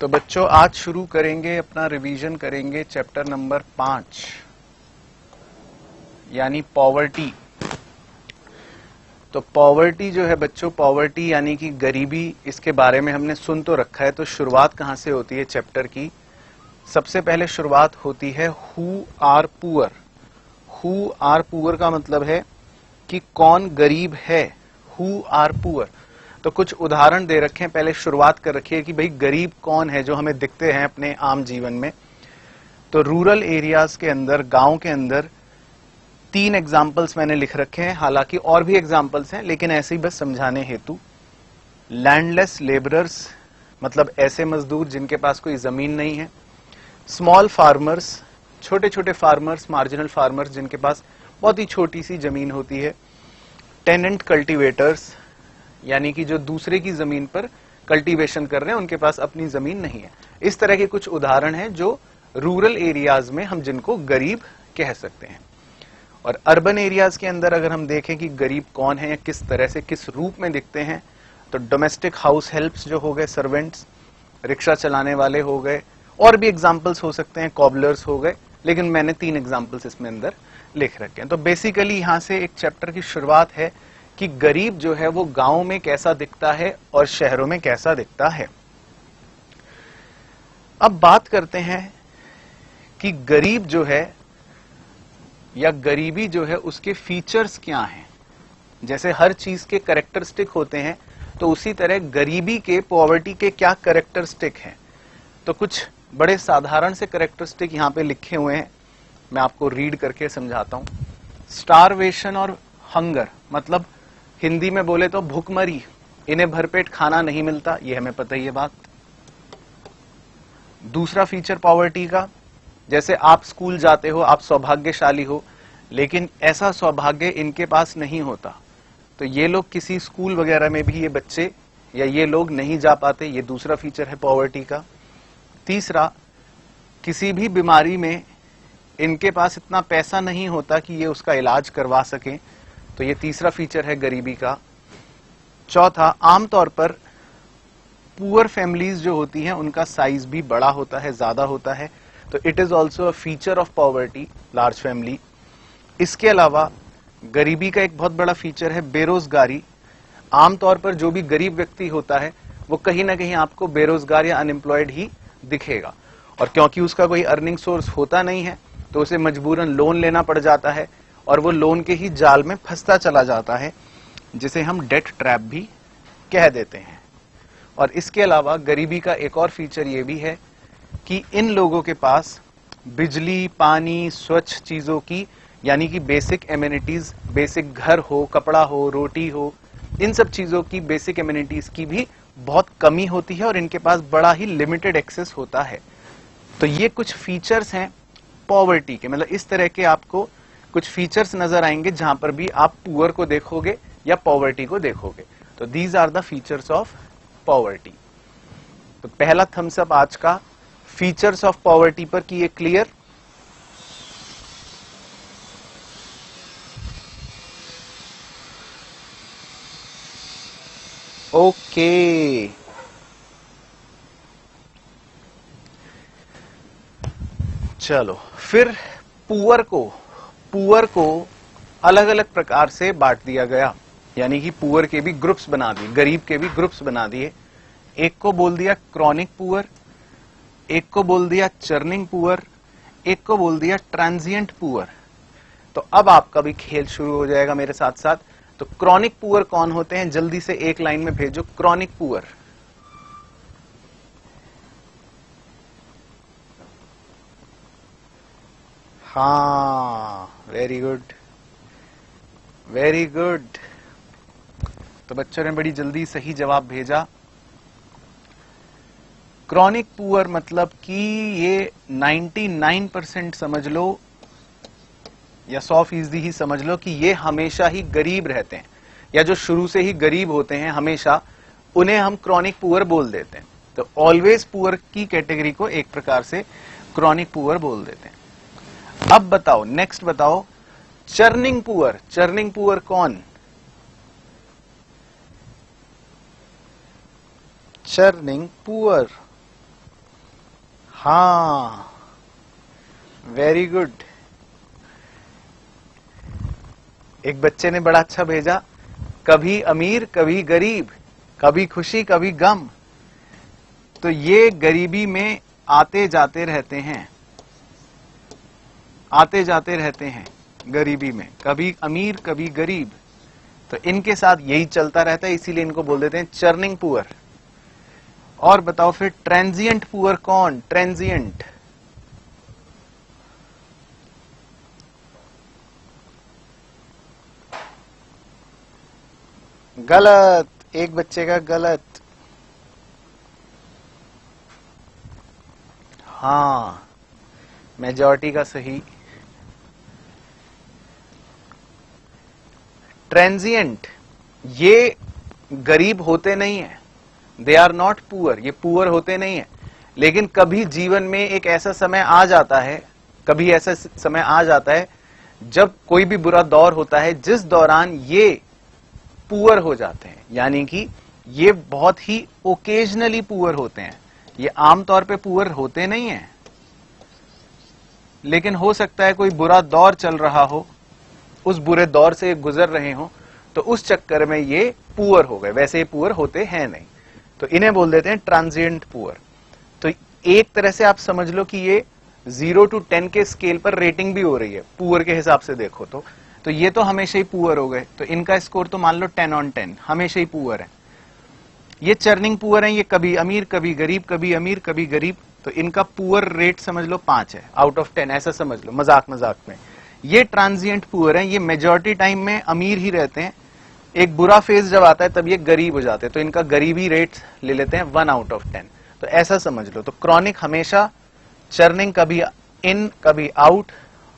तो बच्चों आज शुरू करेंगे अपना रिवीजन करेंगे चैप्टर नंबर 5 यानी पॉवर्टी। तो पॉवर्टी जो है बच्चों, पॉवर्टी यानी कि गरीबी, इसके बारे में हमने सुन तो रखा है। तो शुरुआत कहां से होती है चैप्टर की? सबसे पहले शुरुआत होती है who are poor. Who are poor का मतलब है कि कौन गरीब है। Who are poor. तो कुछ उदाहरण दे रखे हैं, पहले शुरुआत कर रखी है कि भाई गरीब कौन है जो हमें दिखते हैं अपने आम जीवन में। तो रूरल एरियाज के अंदर, गांव के अंदर 3 एग्जाम्पल्स मैंने लिख रखे हैं, हालांकि और भी एग्जाम्पल्स हैं लेकिन ऐसे ही बस समझाने हेतु। लैंडलेस लेबरर्स मतलब ऐसे मजदूर जिनके पास कोई जमीन नहीं है। स्मॉल फार्मर्स, छोटे छोटे फार्मर्स, मार्जिनल फार्मर्स जिनके पास बहुत ही छोटी सी जमीन होती है। टेनेंट कल्टीवेटर्स यानी कि जो दूसरे की जमीन पर कल्टीवेशन कर रहे हैं, उनके पास अपनी जमीन नहीं है। इस तरह के कुछ उदाहरण हैं जो रूरल एरियाज में हम जिनको गरीब कह सकते हैं। और अर्बन एरियाज के अंदर अगर हम देखें कि गरीब कौन है या किस तरह से, किस रूप में दिखते हैं, तो डोमेस्टिक हाउस हेल्प्स जो हो गए, सर्वेंट्स, रिक्शा चलाने वाले हो गए, और भी एग्जाम्पल्स हो सकते हैं, कॉबलर्स हो गए, लेकिन मैंने 3 एग्जाम्पल्स इसमें अंदर लिख रखे हैं। तो बेसिकली यहां से एक चैप्टर की शुरुआत है कि गरीब जो है वो गांव में कैसा दिखता है और शहरों में कैसा दिखता है। अब बात करते हैं कि गरीब जो है या गरीबी जो है उसके फीचर्स क्या हैं। जैसे हर चीज के कैरेक्टरिस्टिक होते हैं, तो उसी तरह गरीबी के, पॉवर्टी के क्या कैरेक्टरिस्टिक हैं। तो कुछ बड़े साधारण से कैरेक्टरिस्टिक यहां पे लिखे हुए हैं, मैं आपको रीड करके समझाता हूं। स्टारवेशन और हंगर मतलब हिंदी में बोले तो भूखमरी, इन्हें भरपेट खाना नहीं मिलता, ये हमें पता ही है बात। दूसरा फीचर पॉवर्टी का, जैसे आप स्कूल जाते हो, आप सौभाग्यशाली हो, लेकिन ऐसा सौभाग्य इनके पास नहीं होता, तो ये लोग किसी स्कूल वगैरह में भी ये बच्चे या ये लोग नहीं जा पाते, ये दूसरा फीचर है पॉवर्टी का। तीसरा, किसी भी बीमारी में इनके पास इतना पैसा नहीं होता कि ये उसका इलाज करवा सकें, तो ये तीसरा फीचर है गरीबी का। चौथा, आमतौर पर पुअर फैमिलीज जो होती हैं उनका साइज भी बड़ा होता है, ज्यादा होता है, तो it is also a feature of poverty, large family. इसके अलावा गरीबी का एक बहुत बड़ा फीचर है बेरोजगारी। आमतौर पर जो भी गरीब व्यक्ति होता है वो कहीं ना कहीं आपको बेरोजगार या अनएम्प्लॉयड ही दिखेगा, और क्योंकि उसका कोई अर्निंग सोर्स होता नहीं है तो उसे मजबूरन लोन लेना पड़ जाता है, और वो लोन के ही जाल में फंसता चला जाता है, जिसे हम डेट ट्रैप भी कह देते हैं। और इसके अलावा गरीबी का एक और फीचर ये भी है कि इन लोगों के पास बिजली, पानी, स्वच्छ चीजों की यानी कि बेसिक एमिनिटीज, बेसिक घर हो, कपड़ा हो, रोटी हो, इन सब चीजों की, बेसिक एमिनिटीज की भी बहुत कमी होती है और इनके पास बड़ा ही लिमिटेड एक्सेस होता है। तो ये कुछ फीचर्स हैं पॉवर्टी के, मतलब इस तरह के आपको कुछ फीचर्स नजर आएंगे जहां पर भी आप पुअर को देखोगे या पॉवर्टी को देखोगे। तो these are the features of poverty. तो पहला थम्स अप आज का फीचर्स ऑफ पॉवर्टी पर कि ये क्लियर। ओके, चलो फिर पुअर को अलग अलग प्रकार से बांट दिया गया, यानी कि पुअर के भी ग्रुप्स बना दिए, गरीब के भी ग्रुप्स बना दिए। एक को बोल दिया क्रॉनिक पुअर, एक को बोल दिया चर्निंग पुअर, एक को बोल दिया ट्रांजिएंट पुअर। तो अब आपका भी खेल शुरू हो जाएगा मेरे साथ साथ। तो क्रॉनिक पुअर कौन होते हैं, जल्दी से एक लाइन में भेजो क्रॉनिक पुअर। हाँ, वेरी गुड, वेरी गुड। तो बच्चों ने बड़ी जल्दी सही जवाब भेजा। क्रॉनिक पुअर मतलब कि ये 99% समझ लो या 100% ही समझ लो कि ये हमेशा ही गरीब रहते हैं, या जो शुरू से ही गरीब होते हैं हमेशा, उन्हें हम क्रॉनिक पुअर बोल देते हैं। तो ऑलवेज पुअर की कैटेगरी को एक प्रकार से क्रॉनिक पुअर बोल देते हैं। अब बताओ, नेक्स्ट बताओ, चर्निंग पुअर। चर्निंग पुअर कौन? चर्निंग पुअर हाँ, वेरी गुड। एक बच्चे ने बड़ा अच्छा भेजा, कभी अमीर कभी गरीब, कभी खुशी कभी गम। तो ये गरीबी में आते जाते रहते हैं, आते जाते रहते हैं गरीबी में, कभी अमीर कभी गरीब। तो इनके साथ यही चलता रहता है, इसीलिए इनको बोल देते हैं चर्निंग पुअर। और बताओ फिर ट्रांजिएंट पुअर कौन? ट्रांजिएंट गलत, एक बच्चे का गलत। हाँ, मेजॉरिटी का सही। ट्रांजिएंट ये गरीब होते नहीं है, दे आर नॉट पुअर, ये पुअर होते नहीं है, लेकिन कभी जीवन में एक ऐसा समय आ जाता है, कभी ऐसा समय आ जाता है जब कोई भी बुरा दौर होता है जिस दौरान ये पुअर हो जाते हैं, यानी कि ये बहुत ही ओकेजनली पुअर होते हैं, ये आमतौर पे पुअर होते नहीं हैं। लेकिन हो सकता है कोई बुरा दौर चल रहा हो, उस बुरे दौर से गुजर रहे हो, तो उस चक्कर में ये पुअर हो गए, वैसे ये पुअर होते हैं नहीं, तो इन्हें बोल देते हैं ट्रांजिएंट पुअर। तो एक तरह से आप समझ लो कि ये 0 to 10 के स्केल पर रेटिंग भी हो रही है, पुअर के हिसाब से देखो तो ये तो हमेशा ही पुअर हो गए, तो इनका स्कोर तो मान लो 10 on 10, हमेशा ही पुअर है। ये चर्निंग पुअर है, ये कभी अमीर कभी गरीब, कभी अमीर कभी गरीब, तो इनका पुअर रेट समझ लो 5 है आउट ऑफ 10, ऐसा समझ लो मजाक मजाक में। ये ट्रांजिएंट पुअर है, ये मेजॉरिटी टाइम में अमीर ही रहते हैं, एक बुरा फेज जब आता है तब ये गरीब हो जाते हैं, तो इनका गरीबी रेट ले लेते हैं 1 out of 10, तो ऐसा समझ लो। तो क्रॉनिक हमेशा चर्निंग कभी इन कभी आउट,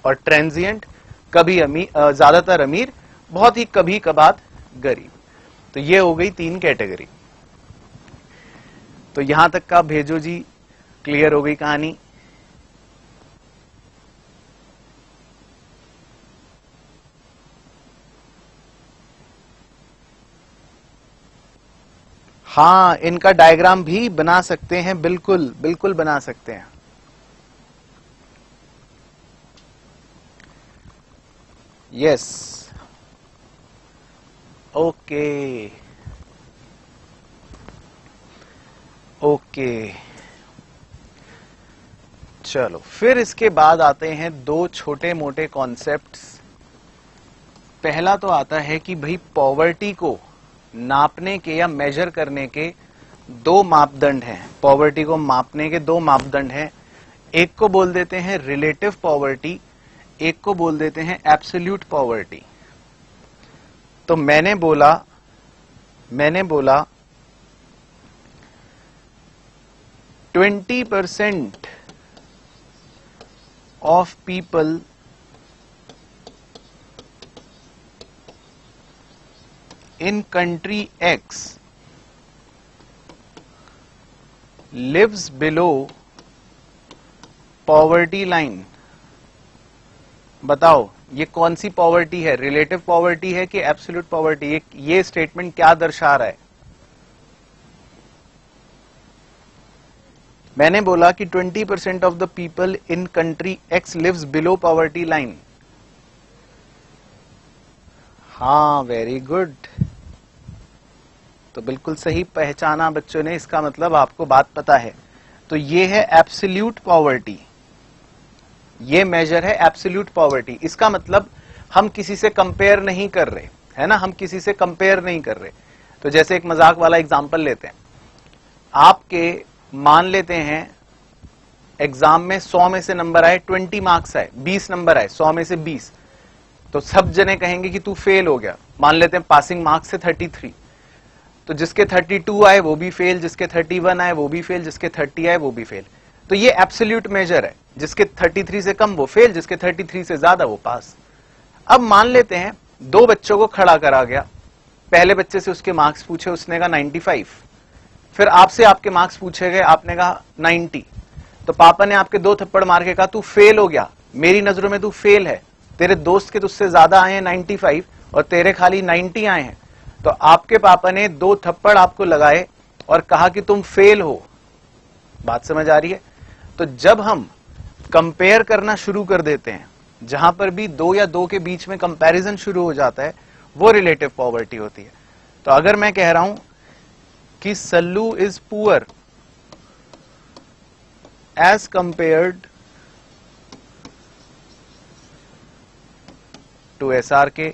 और ट्रांजिएंट कभी अमीर, ज्यादातर अमीर, बहुत ही कभी कभार गरीब। तो ये हो गई 3 कैटेगरी। तो यहां तक का भेजो जी, क्लियर हो गई कहानी। हाँ, इनका डायग्राम भी बना सकते हैं, बिल्कुल बिल्कुल बना सकते हैं। Yes, okay okay. चलो फिर इसके बाद आते हैं 2 छोटे मोटे कॉन्सेप्ट्स। पहला तो आता है कि भाई पॉवर्टी को नापने के या मेजर करने के 2 मापदंड हैं, पॉवर्टी को मापने के 2 मापदंड हैं। एक को बोल देते हैं रिलेटिव पॉवर्टी, एक को बोल देते हैं एब्सोल्यूट पॉवर्टी। तो मैंने बोला 20% of people in country X lives below poverty line। बताओ ये कौन सी पॉवर्टी है, रिलेटिव पॉवर्टी है कि एब्सोल्यूट पॉवर्टी? ये स्टेटमेंट क्या दर्शा रहा है? मैंने बोला कि 20% of the people in country X lives below poverty line. हाँ, वेरी गुड, तो बिल्कुल सही पहचाना बच्चों ने, इसका मतलब आपको बात पता है। तो ये है एब्सोल्यूट पॉवर्टी, ये मेजर है एब्सोल्यूट पॉवर्टी। इसका मतलब हम किसी से कंपेयर नहीं कर रहे, है ना, हम किसी से कंपेयर नहीं कर रहे। तो जैसे एक मजाक वाला एग्जांपल लेते हैं, आपके मान लेते हैं एग्जाम में 100 में से नंबर आए 20 मार्क्स आए, 20 नंबर आए 100 में से 20, तो सब जने कहेंगे कि तू फेल हो गया। मान लेते हैं पासिंग मार्क्स से 33, तो जिसके 32 आए वो भी फेल, जिसके 31 आए वो भी फेल, जिसके 30 आए वो भी फेल। तो ये एब्सोल्यूट मेजर है, जिसके 33 से कम वो फेल, जिसके 33 से ज्यादा वो पास। अब मान लेते हैं 2 बच्चों को खड़ा करा गया, पहले बच्चे से उसके मार्क्स पूछे, उसने कहा 95, फिर आपसे आपके मार्क्स पूछे गए, आपने कहा 90, तो पापा ने आपके 2 थप्पड़ मार के कहा तू फेल हो गया, मेरी नजरों में तू फेल है, तेरे दोस्त के तुझसे ज्यादा आए हैं 95 और तेरे खाली 90 आए हैं। तो आपके पापा ने 2 थप्पड़ आपको लगाए और कहा कि तुम फेल हो। बात समझ आ रही है? तो जब हम कंपेयर करना शुरू कर देते हैं, जहां पर भी दो या दो के बीच में कंपैरिजन शुरू हो जाता है, वो रिलेटिव पॉवर्टी होती है। तो अगर मैं कह रहा हूं कि Sallu is poor as compared to SRK,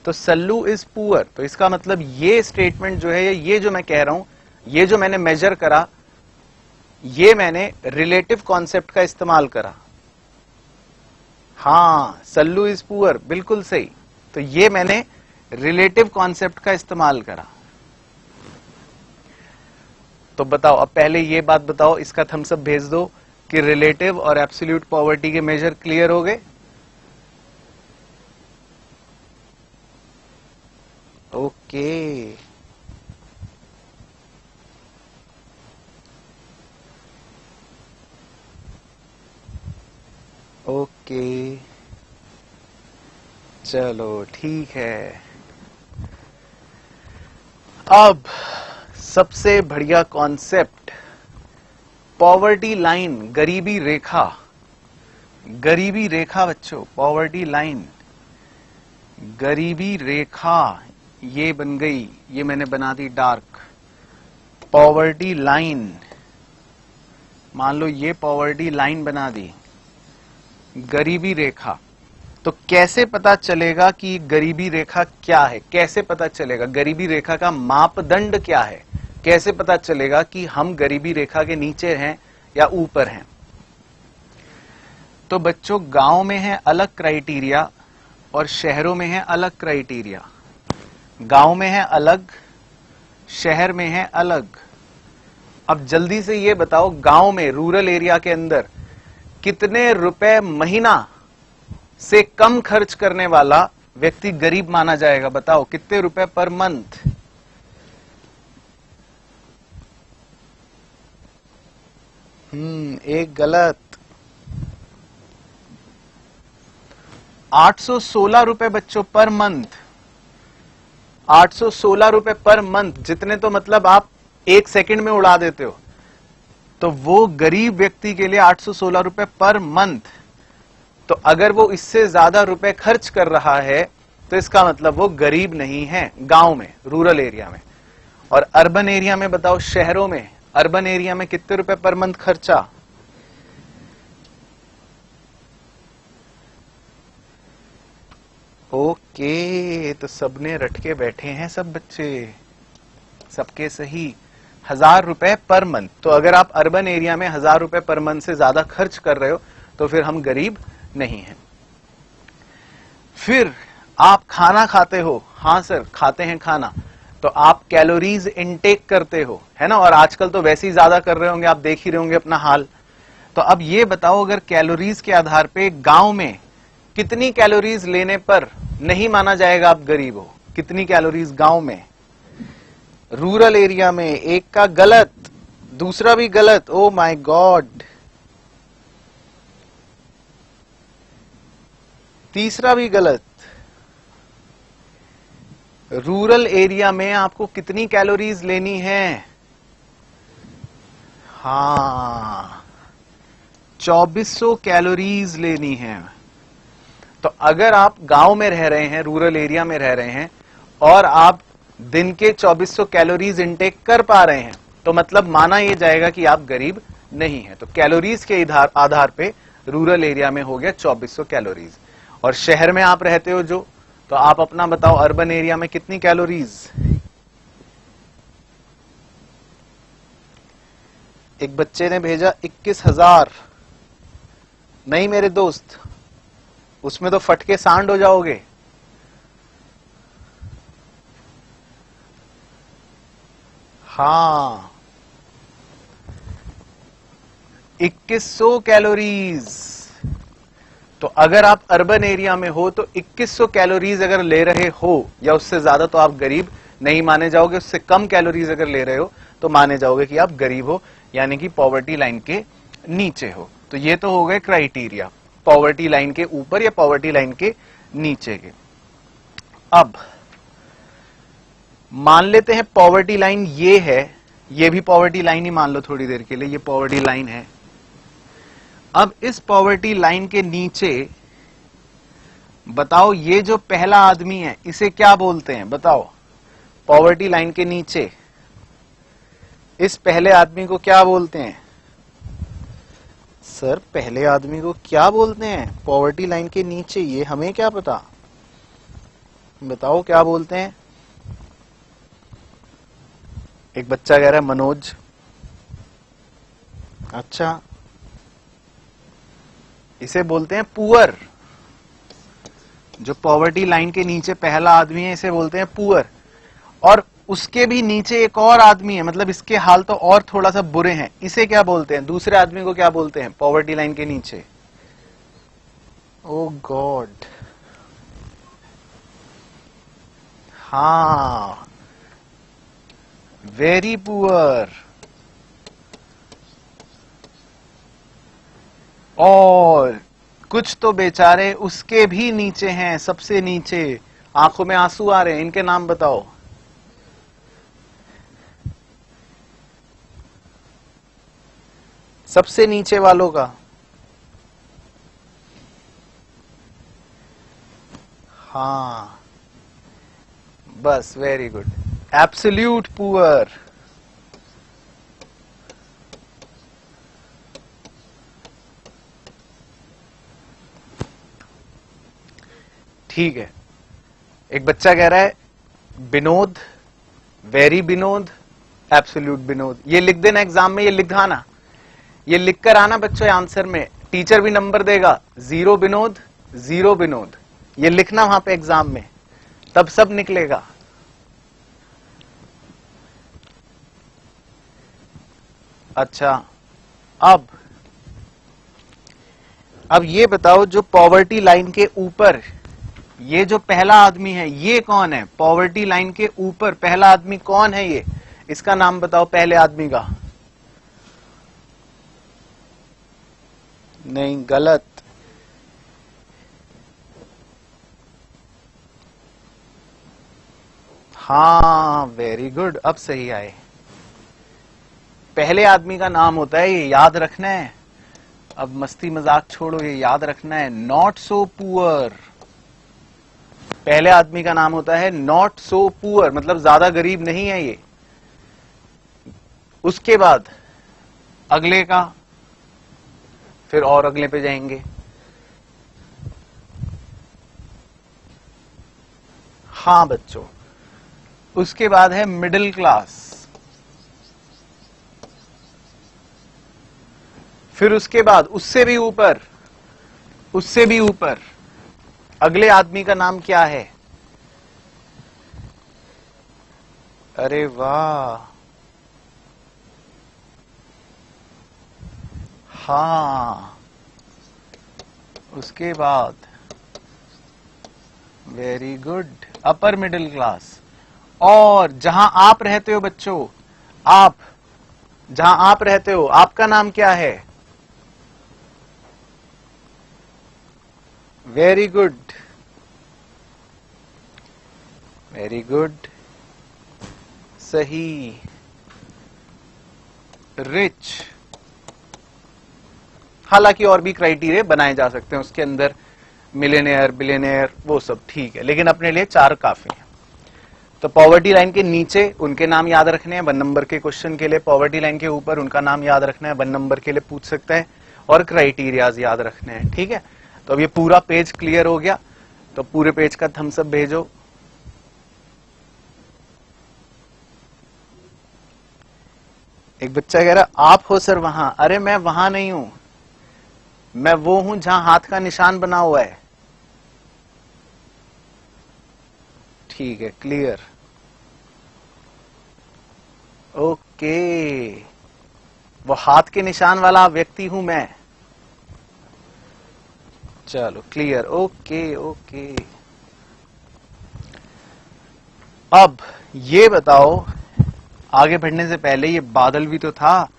तो सल्लू इज पुअर, तो इसका मतलब ये स्टेटमेंट जो है, ये जो मैं कह रहा हूं, ये जो मैंने मेजर करा, ये मैंने रिलेटिव कॉन्सेप्ट का इस्तेमाल करा। हां, सल्लू इज पुअर, बिल्कुल सही। तो ये मैंने रिलेटिव कॉन्सेप्ट का इस्तेमाल करा। तो बताओ, अब पहले ये बात बताओ, इसका थम्स अप भेज दो कि रिलेटिव और एब्सोल्यूट पॉवर्टी के मेजर क्लियर हो गए। ओके, ओके, चलो ठीक है। अब सबसे बढ़िया कॉन्सेप्ट, पॉवर्टी लाइन, गरीबी रेखा। गरीबी रेखा बच्चों, पॉवर्टी लाइन, गरीबी रेखा, ये बन गई, ये मैंने बना दी डार्क। पॉवर्टी लाइन, मान लो ये पॉवर्टी लाइन बना दी, गरीबी रेखा। तो कैसे पता चलेगा कि गरीबी रेखा क्या है? कैसे पता चलेगा गरीबी रेखा का मापदंड क्या है? कैसे पता चलेगा कि हम गरीबी रेखा के नीचे हैं या ऊपर हैं? तो बच्चों, गांव में है अलग क्राइटेरिया और शहरों में है अलग क्राइटेरिया। गांव में है अलग, शहर में है अलग। अब जल्दी से ये बताओ, गांव में, रूरल एरिया के अंदर कितने रुपए महीना से कम खर्च करने वाला व्यक्ति गरीब माना जाएगा? बताओ, कितने रुपए पर मंथ? एक गलत। 816 रुपए बच्चों पर मंथ। 816 रुपए पर मंथ, जितने तो मतलब आप एक सेकंड में उड़ा देते हो। तो वो गरीब व्यक्ति के लिए 816 रुपए पर मंथ। तो अगर वो इससे ज्यादा रुपए खर्च कर रहा है तो इसका मतलब वो गरीब नहीं है, गांव में, रूरल एरिया में। और अर्बन एरिया में बताओ, शहरों में, अर्बन एरिया में कितने रुपए पर मंथ खर्चा? ओके, तो सबने रट के बैठे हैं सब बच्चे, सबके सही। 1000 रुपए पर मंथ। तो अगर आप अर्बन एरिया में 1000 रुपए पर मंथ से ज्यादा खर्च कर रहे हो तो फिर हम गरीब नहीं हैं। फिर आप खाना खाते हो, हाँ सर खाते हैं खाना, तो आप कैलोरीज इनटेक करते हो, है ना? और आजकल तो वैसे ही ज्यादा कर रहे होंगे, आप देख ही रहे होंगे अपना हाल। तो अब ये बताओ, अगर कैलोरीज के आधार पे गांव में कितनी कैलोरीज लेने पर नहीं माना जाएगा आप गरीब हो? कितनी कैलोरीज गांव में? रूरल एरिया में एक का गलत, दूसरा भी गलत। ओ माय गॉड, तीसरा भी गलत। रूरल एरिया में आपको कितनी कैलोरीज लेनी है? हाँ, 2400 कैलोरीज लेनी है। तो अगर आप गांव में रह रहे हैं, रूरल एरिया में रह रहे हैं, और आप दिन के 2400 कैलोरीज इनटेक कर पा रहे हैं, तो मतलब माना यह जाएगा कि आप गरीब नहीं हैं। तो कैलोरीज के आधार पे रूरल एरिया में हो गया 2400 कैलोरीज। और शहर में आप रहते हो जो, तो आप अपना बताओ, अर्बन एरिया में कितनी कैलोरीज? एक बच्चे ने भेजा 21,000। नहीं मेरे दोस्त, उसमें तो फटके सांड हो जाओगे। हाँ, 2100 कैलोरीज। तो अगर आप अर्बन एरिया में हो तो 2100 कैलोरीज अगर ले रहे हो या उससे ज्यादा, तो आप गरीब नहीं माने जाओगे। उससे कम कैलोरीज अगर ले रहे हो तो माने जाओगे कि आप गरीब हो, यानी कि पॉवर्टी लाइन के नीचे हो। तो ये तो हो गए क्राइटेरिया, पॉवर्टी लाइन के ऊपर या पॉवर्टी लाइन के नीचे के। अब मान लेते हैं पॉवर्टी लाइन ये है, ये भी पॉवर्टी लाइन ही मान लो थोड़ी देर के लिए, ये पॉवर्टी लाइन है। अब इस पॉवर्टी लाइन के नीचे बताओ ये जो पहला आदमी है इसे क्या बोलते हैं, बताओ। पॉवर्टी लाइन के नीचे इस पहले आदमी को क्या बोलते हैं? सर पहले आदमी को क्या बोलते हैं पॉवर्टी लाइन के नीचे? ये हमें क्या पता, बताओ क्या बोलते हैं। एक बच्चा कह रहा है मनोज। अच्छा, इसे बोलते हैं पुअर। जो पॉवर्टी लाइन के नीचे पहला आदमी है इसे बोलते हैं पुअर। और उसके भी नीचे एक और आदमी है, मतलब इसके हाल तो और थोड़ा सा बुरे हैं, इसे क्या बोलते हैं? दूसरे आदमी को क्या बोलते हैं पॉवर्टी लाइन के नीचे? ओ गॉड, हाँ, वेरी पुअर। और कुछ तो बेचारे उसके भी नीचे हैं, सबसे नीचे, आंखों में आंसू आ रहे हैं, इनके नाम बताओ। सबसे नीचे वालों का? हाँ, बस, वेरी गुड, एब्सोल्यूट पुअर। ठीक है। एक बच्चा कह रहा है विनोद, वेरी विनोद, एब्सोल्यूट विनोद। ये लिख देना एग्जाम में, ये लिखाना, ये लिख कर आना बच्चों आंसर में। टीचर भी नंबर देगा, 0 विनोद, 0 विनोद। ये लिखना वहां पे एग्जाम में, तब सब निकलेगा। अच्छा, अब ये बताओ जो पॉवर्टी लाइन के ऊपर ये जो पहला आदमी है ये कौन है? पॉवर्टी लाइन के ऊपर पहला आदमी कौन है? ये, इसका नाम बताओ पहले आदमी का। नहीं, गलत। हाँ, वेरी गुड, अब सही आए। पहले आदमी का नाम होता है, ये याद रखना है। अब मस्ती मजाक छोड़ो, ये याद रखना है, नॉट सो पुअर। पहले आदमी का नाम होता है नॉट सो पुअर, मतलब ज्यादा गरीब नहीं है ये। उसके बाद अगले का, फिर और अगले पे जाएंगे। हाँ बच्चों, उसके बाद है मिडिल क्लास, फिर उसके बाद उससे भी ऊपर, उससे भी ऊपर अगले आदमी का नाम क्या है? अरे वाह, हाँ, उसके बाद very good, upper middle class. और जहां आप रहते हो बच्चों, आप जहां आप रहते हो, आपका नाम क्या है? वेरी गुड, वेरी गुड, सही, रिच। हालांकि और भी क्राइटेरिया बनाए जा सकते हैं उसके अंदर, मिलियनेयर, बिलियनेयर, वो सब ठीक है, लेकिन अपने लिए 4 काफी है। तो पॉवर्टी लाइन के नीचे उनके नाम याद रखने हैं 1 नंबर के क्वेश्चन के लिए, पॉवर्टी लाइन के ऊपर उनका नाम याद रखना है 1 नंबर के लिए पूछ सकता है, और क्राइटेरियाज याद रखने हैं। ठीक है, तो अब ये पूरा पेज क्लियर हो गया, तो पूरे पेज का थम्स अप भेजो। एक बच्चा कह रहा आप हो सर वहां। अरे मैं वहां नहीं हूं, मैं वो हूं जहां हाथ का निशान बना हुआ है। ठीक है, क्लियर, ओके, वो हाथ के निशान वाला व्यक्ति हूं मैं। चलो क्लियर, ओके ओके। अब ये बताओ, आगे बढ़ने से पहले ये बादल भी तो था,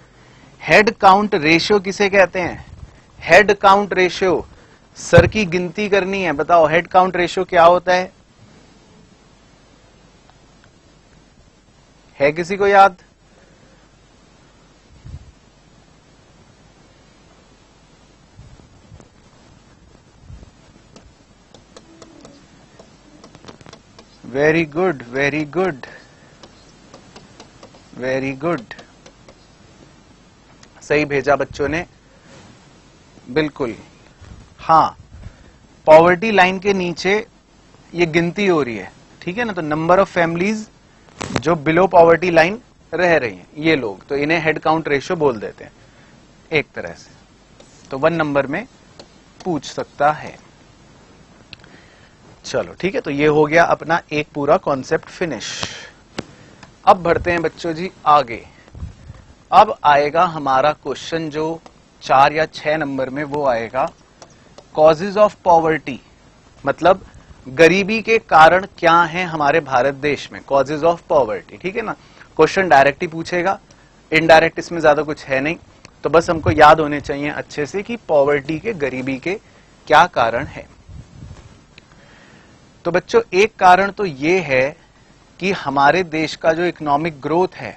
हेड काउंट रेशियो किसे कहते हैं? हेड काउंट रेशियो, सर की गिनती करनी है, बताओ हेड काउंट रेशियो क्या होता है किसी को याद? Very good, very good, very good, सही भेजा बच्चों ने, बिल्कुल। हाँ, पॉवर्टी लाइन के नीचे ये गिनती हो रही है, ठीक है ना, तो नंबर ऑफ फैमिलीज जो बिलो पॉवर्टी लाइन रह रही हैं ये लोग, तो इन्हें हेड काउंट रेशियो बोल देते हैं एक तरह से, तो 1 नंबर में पूछ सकता है। चलो ठीक है, तो ये हो गया अपना एक पूरा कॉन्सेप्ट फिनिश। अब बढ़ते हैं बच्चों जी आगे। अब आएगा हमारा क्वेश्चन जो 4 या 6 नंबर में, वो आएगा कॉजेज ऑफ पॉवर्टी, मतलब गरीबी के कारण क्या हैं हमारे भारत देश में, कॉजेज ऑफ पॉवर्टी, ठीक है ना। क्वेश्चन डायरेक्ट ही पूछेगा, इनडायरेक्ट इसमें ज्यादा कुछ है नहीं, तो बस हमको याद होने चाहिए अच्छे से कि पॉवर्टी के, गरीबी के क्या कारण है। तो बच्चों एक कारण तो ये है कि हमारे देश का जो इकोनॉमिक ग्रोथ है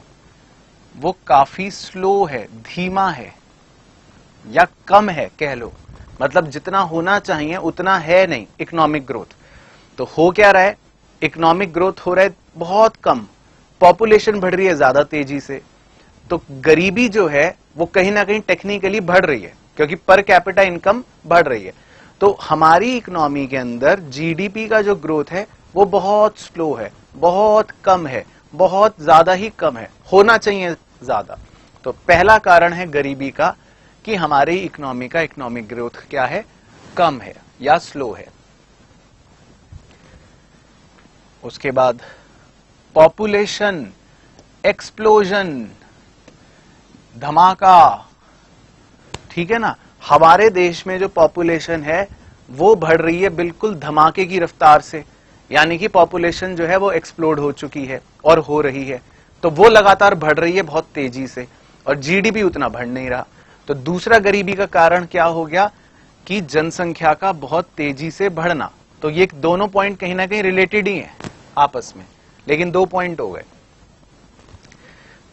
वो काफी स्लो है, धीमा है या कम है कह लो, मतलब जितना होना चाहिए उतना है नहीं इकोनॉमिक ग्रोथ। तो हो क्या रहा है, इकोनॉमिक ग्रोथ हो रहा है बहुत कम, पॉपुलेशन बढ़ रही है ज्यादा तेजी से, तो गरीबी जो है वो कहीं ना कहीं टेक्निकली बढ़ रही है क्योंकि पर कैपिटा इनकम बढ़ रही है। तो हमारी इकोनॉमी के अंदर जीडीपी का जो ग्रोथ है वो बहुत स्लो है, बहुत कम है, बहुत ज्यादा ही कम है, होना चाहिए ज्यादा। तो पहला कारण है गरीबी का कि हमारी इकोनॉमी का इकोनॉमिक ग्रोथ क्या है, कम है या स्लो है। उसके बाद पॉपुलेशन एक्सप्लोजन, धमाका, ठीक है ना। हमारे देश में जो पॉपुलेशन है वो बढ़ रही है बिल्कुल धमाके की रफ्तार से, यानी कि पॉपुलेशन जो है वो एक्सप्लोड हो चुकी है और हो रही है, तो वो लगातार बढ़ रही है बहुत तेजी से, और जीडीपी उतना बढ़ नहीं रहा। तो दूसरा गरीबी का कारण क्या हो गया कि जनसंख्या का बहुत तेजी से बढ़ना। तो ये दोनों पॉइंट कहीं ना कहीं रिलेटेड ही हैं आपस में, लेकिन 2 पॉइंट हो गए।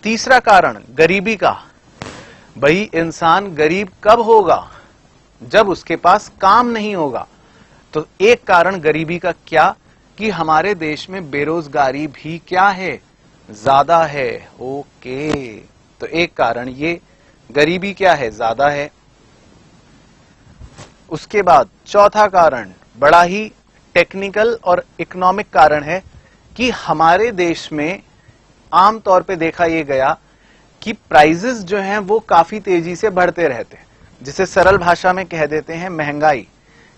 तीसरा कारण गरीबी का, भाई इंसान गरीब कब होगा, जब उसके पास काम नहीं होगा। तो एक कारण गरीबी का क्या कि हमारे देश में बेरोजगारी भी क्या है, ज्यादा है। ओके, तो एक कारण ये गरीबी क्या है, ज्यादा है। उसके बाद चौथा कारण बड़ा ही टेक्निकल और इकोनॉमिक कारण है कि हमारे देश में आमतौर पे देखा यह गया कि प्राइजेस जो हैं वो काफी तेजी से बढ़ते रहते हैं, जिसे सरल भाषा में कह देते हैं महंगाई,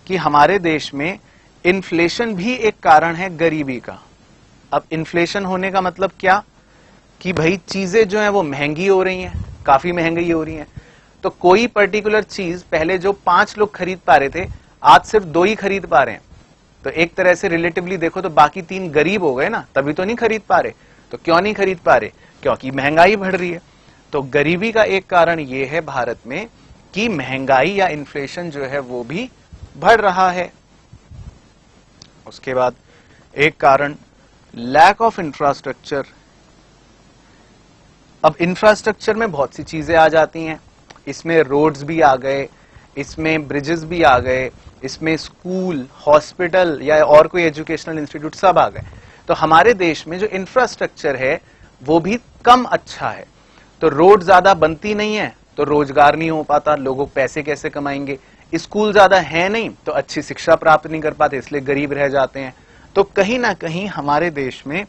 कि हमारे देश में इन्फ्लेशन भी एक कारण है गरीबी का। अब इन्फ्लेशन होने का मतलब क्या कि भाई चीजें जो हैं वो महंगी हो रही हैं, काफी महंगी हो रही हैं। तो कोई पर्टिकुलर चीज पहले जो 5 लोग खरीद पा रहे थे, आज सिर्फ 2 ही खरीद पा रहे हैं। तो एक तरह से रिलेटिवली देखो तो बाकी 3 गरीब हो गए ना, तभी तो नहीं खरीद पा रहे। तो क्यों नहीं खरीद पा रहे, क्योंकि महंगाई बढ़ रही है। तो गरीबी का एक कारण ये है भारत में कि महंगाई या इन्फ्लेशन जो है वो भी बढ़ रहा है। उसके बाद एक कारण लैक ऑफ इंफ्रास्ट्रक्चर। अब इंफ्रास्ट्रक्चर में बहुत सी चीजें आ जाती हैं, इसमें रोड्स भी आ गए, इसमें ब्रिजेस भी आ गए, इसमें स्कूल, हॉस्पिटल या और कोई एजुकेशनल इंस्टीट्यूट सब आ गए। तो हमारे देश में जो इंफ्रास्ट्रक्चर है वो भी कम अच्छा है। तो रोड ज्यादा बनती नहीं है तो रोजगार नहीं हो पाता, लोगों पैसे कैसे कमाएंगे। स्कूल ज्यादा है नहीं तो अच्छी शिक्षा प्राप्त नहीं कर पाते, इसलिए गरीब रह जाते हैं। तो कहीं ना कहीं हमारे देश में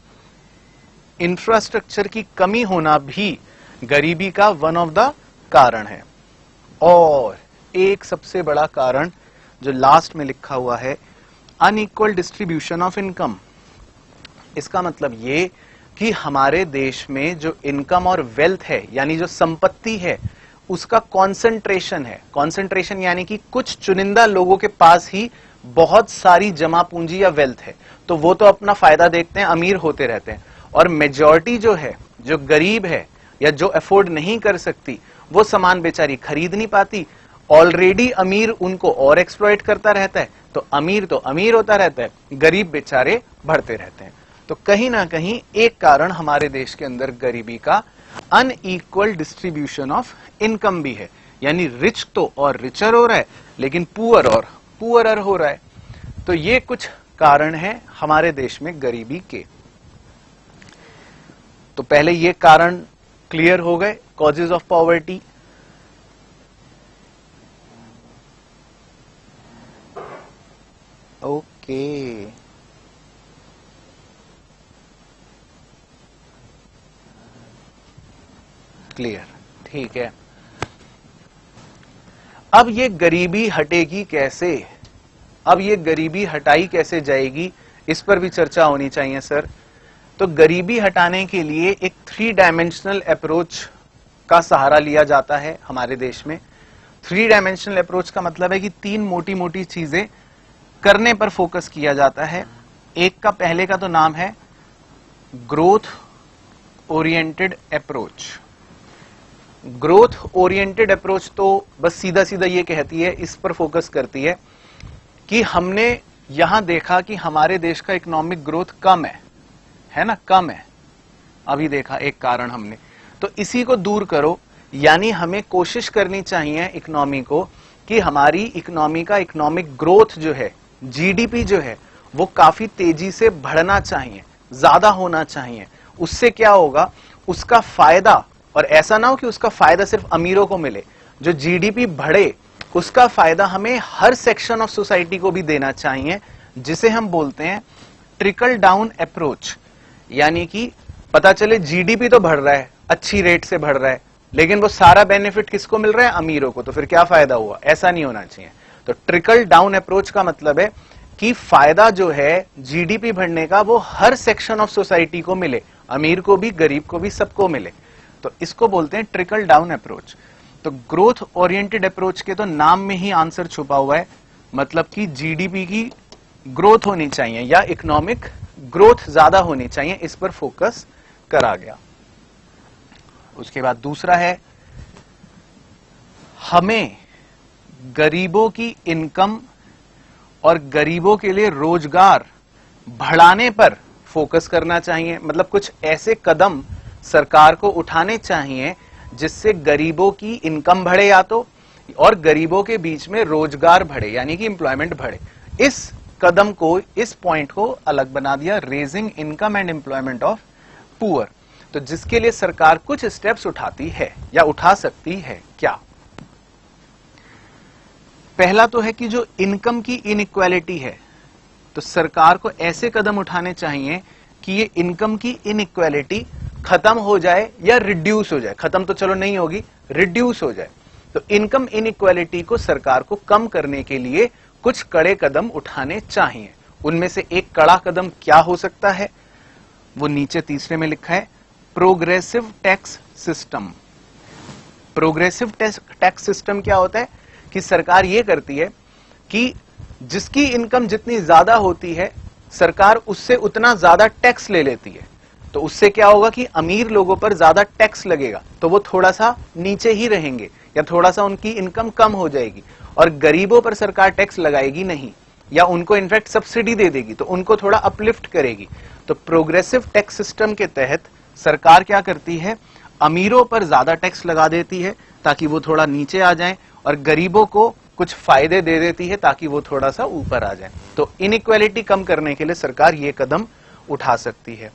इंफ्रास्ट्रक्चर की कमी होना भी गरीबी का वन ऑफ द कारण है। और एक सबसे बड़ा कारण जो लास्ट में लिखा हुआ है, अनइक्वल डिस्ट्रीब्यूशन ऑफ इनकम। इसका मतलब ये कि हमारे देश में जो इनकम और वेल्थ है, यानी जो संपत्ति है, उसका कॉन्सेंट्रेशन है। कॉन्सेंट्रेशन यानी कि कुछ चुनिंदा लोगों के पास ही बहुत सारी जमा पूंजी या वेल्थ है, तो वो तो अपना फायदा देखते हैं, अमीर होते रहते हैं। और मेजॉरिटी जो है, जो गरीब है या जो अफोर्ड नहीं कर सकती, वो सामान बेचारी खरीद नहीं पाती, ऑलरेडी अमीर उनको और एक्सप्लॉइट करता रहता है, तो अमीर होता रहता है, गरीब बेचारे बढ़ते रहते हैं। तो कहीं ना कहीं एक कारण हमारे देश के अंदर गरीबी का अनइक्वल डिस्ट्रीब्यूशन ऑफ इनकम भी है, यानी रिच तो और रिचर हो रहा है, लेकिन पुअर और पुअरर हो रहा है। तो ये कुछ कारण हैं हमारे देश में गरीबी के। तो पहले ये कारण क्लियर हो गए, causes of poverty. Okay, clear, ठीक है। अब ये गरीबी हटेगी कैसे, अब ये गरीबी हटाई कैसे जाएगी, इस पर भी चर्चा होनी चाहिए सर। तो गरीबी हटाने के लिए एक 3 डायमेंशनल अप्रोच का सहारा लिया जाता है हमारे देश में। 3 डायमेंशनल अप्रोच का मतलब है कि 3 मोटी मोटी चीजें करने पर फोकस किया जाता है। एक का, पहले का तो नाम है growth oriented approach. Growth oriented approach तो बस सीधा सीधा ये कहती है, इस पर फोकस करती है कि हमने यहां देखा कि हमारे देश का इकोनॉमिक ग्रोथ कम है ना, कम है। अभी देखा एक कारण हमने, तो इसी को दूर करो, यानी हमें कोशिश करनी चाहिए इकोनॉमी को कि हमारी इकोनॉमी का इकोनॉमिक ग्रोथ जो है, जीडीपी जो है, वो काफी तेजी से बढ़ना चाहिए, ज्यादा होना चाहिए। उससे क्या होगा, उसका फायदा, और ऐसा ना हो कि उसका फायदा सिर्फ अमीरों को मिले, जो जीडीपी बढ़े उसका फायदा हमें हर सेक्शन ऑफ सोसाइटी को भी देना चाहिए, जिसे हम बोलते हैं ट्रिकल डाउन अप्रोच। यानी कि पता चले जीडीपी तो बढ़ रहा है, अच्छी रेट से बढ़ रहा है, लेकिन वो सारा बेनिफिट किसको मिल रहा है, अमीरों को, तो फिर क्या फायदा हुआ, ऐसा नहीं होना चाहिए। तो ट्रिकल डाउन अप्रोच का मतलब है कि फायदा जो है जीडीपी बढ़ने का वो हर सेक्शन ऑफ सोसाइटी को मिले, अमीर को भी, गरीब को भी, सबको मिले। तो इसको बोलते हैं ट्रिकल डाउन अप्रोच। तो ग्रोथ ओरिएंटेड अप्रोच के तो नाम में ही आंसर छुपा हुआ है, मतलब कि जीडीपी की ग्रोथ होनी चाहिए या इकोनॉमिक ग्रोथ ज्यादा होनी चाहिए, इस पर फोकस करा गया। उसके बाद दूसरा है, हमें गरीबों की इनकम और गरीबों के लिए रोजगार बढ़ाने पर फोकस करना चाहिए। मतलब कुछ ऐसे कदम सरकार को उठाने चाहिए जिससे गरीबों की इनकम बढ़े या तो, और गरीबों के बीच में रोजगार बढ़े, यानी कि एम्प्लॉयमेंट बढ़े। इस कदम को, इस पॉइंट को अलग बना दिया, raising income and employment of poor. तो जिसके लिए सरकार कुछ स्टेप्स उठाती है या उठा सकती है। क्या? पहला तो है कि जो इनकम की इनइक्वालिटी है, तो सरकार को ऐसे कदम उठाने चाहिए कि ये इनकम की इनइक्वालिटी खत्म हो जाए या रिड्यूस हो जाए। खत्म तो चलो नहीं होगी, रिड्यूस हो जाए। तो इनकम इनइक्वालिटी को सरकार को कम करने के लिए कुछ कड़े कदम उठाने चाहिए। उनमें से एक कड़ा कदम क्या हो सकता है, वो नीचे तीसरे में लिखा है, progressive tax system. Progressive tax system क्या होता है कि सरकार ये करती है कि जिसकी इनकम जितनी ज्यादा होती है, सरकार उससे उतना ज्यादा टैक्स ले लेती है। तो उससे क्या होगा कि अमीर लोगों पर ज्यादा टैक्स लगेगा, तो वो थोड़ा सा नीचे ही रहेंगे या थोड़ा सा उनकी इनकम कम हो जाएगी, और गरीबों पर सरकार टैक्स लगाएगी नहीं, या उनको इनफैक्ट सब्सिडी दे देगी, तो उनको थोड़ा अपलिफ्ट करेगी। तो प्रोग्रेसिव टैक्स सिस्टम के तहत सरकार क्या करती है, अमीरों पर ज्यादा टैक्स लगा देती है ताकि वो थोड़ा नीचे आ जाएं, और गरीबों को कुछ फायदे दे देती है ताकि वो थोड़ा सा ऊपर आ जाए। तो इनइक्वालिटी कम करने के लिए सरकार ये कदम उठा सकती है।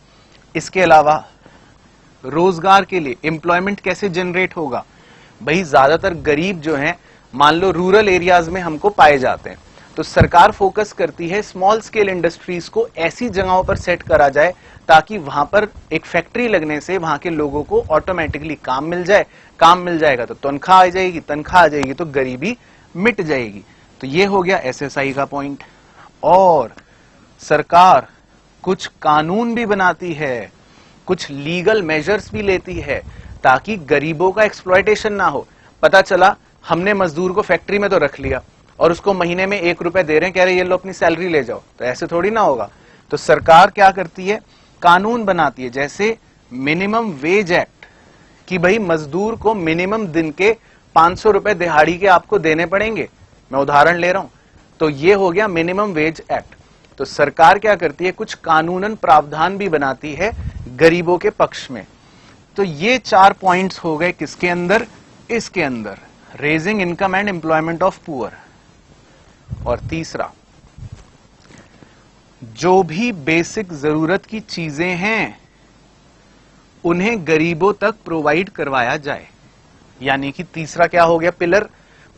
इसके अलावा रोजगार के लिए एम्प्लॉयमेंट कैसे जनरेट होगा, भाई ज्यादातर गरीब जो हैं, मान लो रूरल एरियाज में हमको पाए जाते हैं, तो सरकार फोकस करती है स्मॉल स्केल इंडस्ट्रीज को ऐसी जगहों पर सेट करा जाए ताकि वहां पर एक फैक्ट्री लगने से वहां के लोगों को ऑटोमेटिकली काम मिल जाए। काम मिल जाएगा तो तनख्वाह आ जाएगी, तनख्वाह आ जाएगी तो गरीबी मिट जाएगी। तो ये हो गया एसएसआई का पॉइंट। और सरकार कुछ कानून भी बनाती है, कुछ लीगल मेजर्स भी लेती है ताकि गरीबों का एक्सप्लॉयटेशन ना हो। पता चला हमने मजदूर को फैक्ट्री में तो रख लिया और उसको महीने में 1 रुपए दे रहे हैं, कह रहे ये लो अपनी सैलरी ले जाओ, तो ऐसे थोड़ी ना होगा। तो सरकार क्या करती है, कानून बनाती है, जैसे मिनिमम वेज एक्ट, कि भाई मजदूर को मिनिमम दिन के 500 रुपए दिहाड़ी के आपको देने पड़ेंगे। मैं उदाहरण ले रहा हूं। तो ये हो गया मिनिमम वेज एक्ट। तो सरकार क्या करती है, कुछ कानूनन प्रावधान भी बनाती है गरीबों के पक्ष में। तो ये 4 पॉइंट्स हो गए किसके अंदर, इसके अंदर, raising income and employment of poor. और तीसरा, जो भी बेसिक जरूरत की चीजें हैं उन्हें गरीबों तक प्रोवाइड करवाया जाए। यानी कि तीसरा क्या हो गया pillar,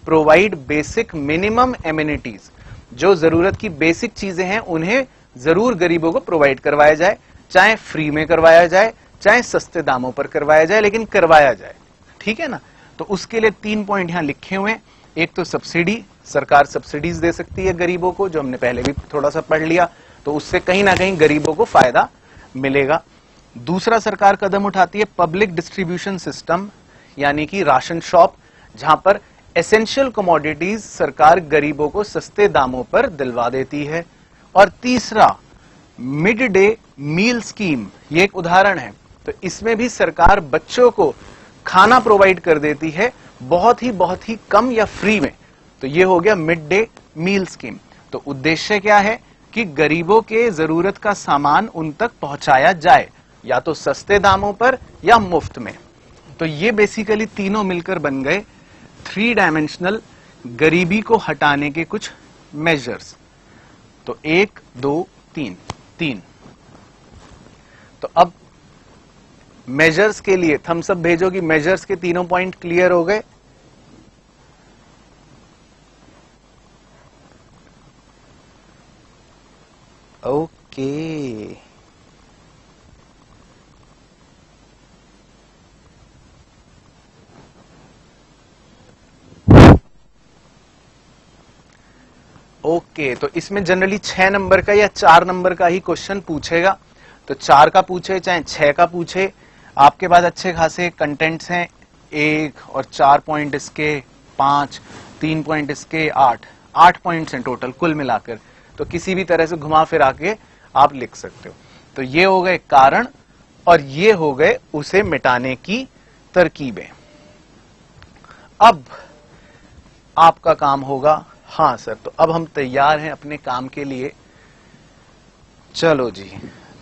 provide basic minimum amenities. जो जरूरत की बेसिक चीजें हैं उन्हें जरूर गरीबों को प्रोवाइड करवाया जाए, चाहे फ्री में करवाया जाए चाहे सस्ते दामों पर करवाया जाए, लेकिन करवाया जाए। ठीक है ना। तो उसके लिए 3 पॉइंट यहां लिखे हुए हैं। एक तो सब्सिडी, सरकार सब्सिडीज दे सकती है गरीबों को, जो हमने पहले भी थोड़ा सा पढ़ लिया, तो उससे कहीं ना कहीं गरीबों को फायदा मिलेगा। दूसरा सरकार कदम उठाती है पब्लिक डिस्ट्रीब्यूशन सिस्टम, यानी कि राशन शॉप, जहां पर एसेंशियल कमोडिटीज सरकार गरीबों को सस्ते दामों पर दिलवा देती है। और तीसरा मिड डे मील स्कीम, ये एक उदाहरण है। तो इसमें भी सरकार बच्चों को खाना प्रोवाइड कर देती है बहुत ही कम या फ्री में। तो ये हो गया मिड डे मील स्कीम। तो उद्देश्य क्या है कि गरीबों के जरूरत का सामान उन तक पहुंचाया जाए, या तो सस्ते दामों पर या मुफ्त में। तो ये बेसिकली तीनों मिलकर बन गए 3 डायमेंशनल गरीबी को हटाने के कुछ मेजर्स। तो 1 2 3। तो अब मेजर्स के लिए थम्स अप भेजो कि मेजर्स के तीनों पॉइंट क्लियर हो गए। Okay, okay. तो इसमें जनरली 6 नंबर का या 4 नंबर का ही क्वेश्चन पूछेगा। तो 4 का पूछे चाहे 6 का पूछे, आपके पास अच्छे खासे कंटेंट्स हैं। 1 और 4 पॉइंट इसके, 5, 3 पॉइंट इसके, 8 पॉइंट्स हैं टोटल कुल मिलाकर। तो किसी भी तरह से घुमा फिरा के आप लिख सकते हो। तो ये हो गए कारण और ये हो गए उसे मिटाने की तरकीबें। अब आपका काम होगा, हाँ सर, तो अब हम तैयार हैं अपने काम के लिए। चलो जी,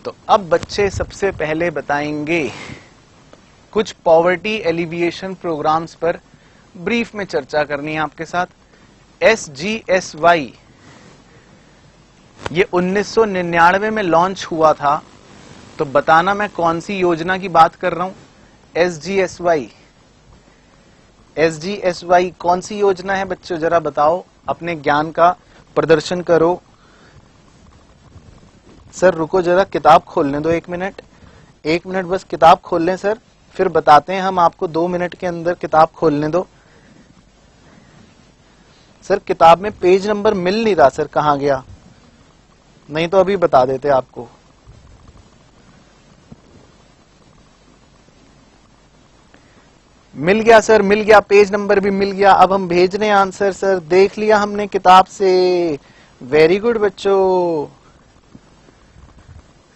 तो अब बच्चे सबसे पहले बताएंगे कुछ पॉवर्टी एलिविएशन प्रोग्राम्स पर ब्रीफ में चर्चा करनी है आपके साथ। SGSY ये 1999 में लॉन्च हुआ था। तो बताना मैं कौन सी योजना की बात कर रहा हूं। SGSY कौन सी योजना है बच्चों, जरा बताओ, अपने ज्ञान का प्रदर्शन करो। सर रुको जरा, किताब खोलने दो 1 मिनट, 1 मिनट बस किताब खोल लें सर, फिर बताते हैं हम आपको। 2 मिनट के अंदर किताब खोलने दो सर। किताब में पेज नंबर मिल नहीं रहा सर, कहां गया? नहीं तो अभी बता देते आपको। मिल गया सर, मिल गया, पेज नंबर भी मिल गया। अब हम भेज रहे हैं आंसर सर, देख लिया हमने किताब से। वेरी गुड बच्चों।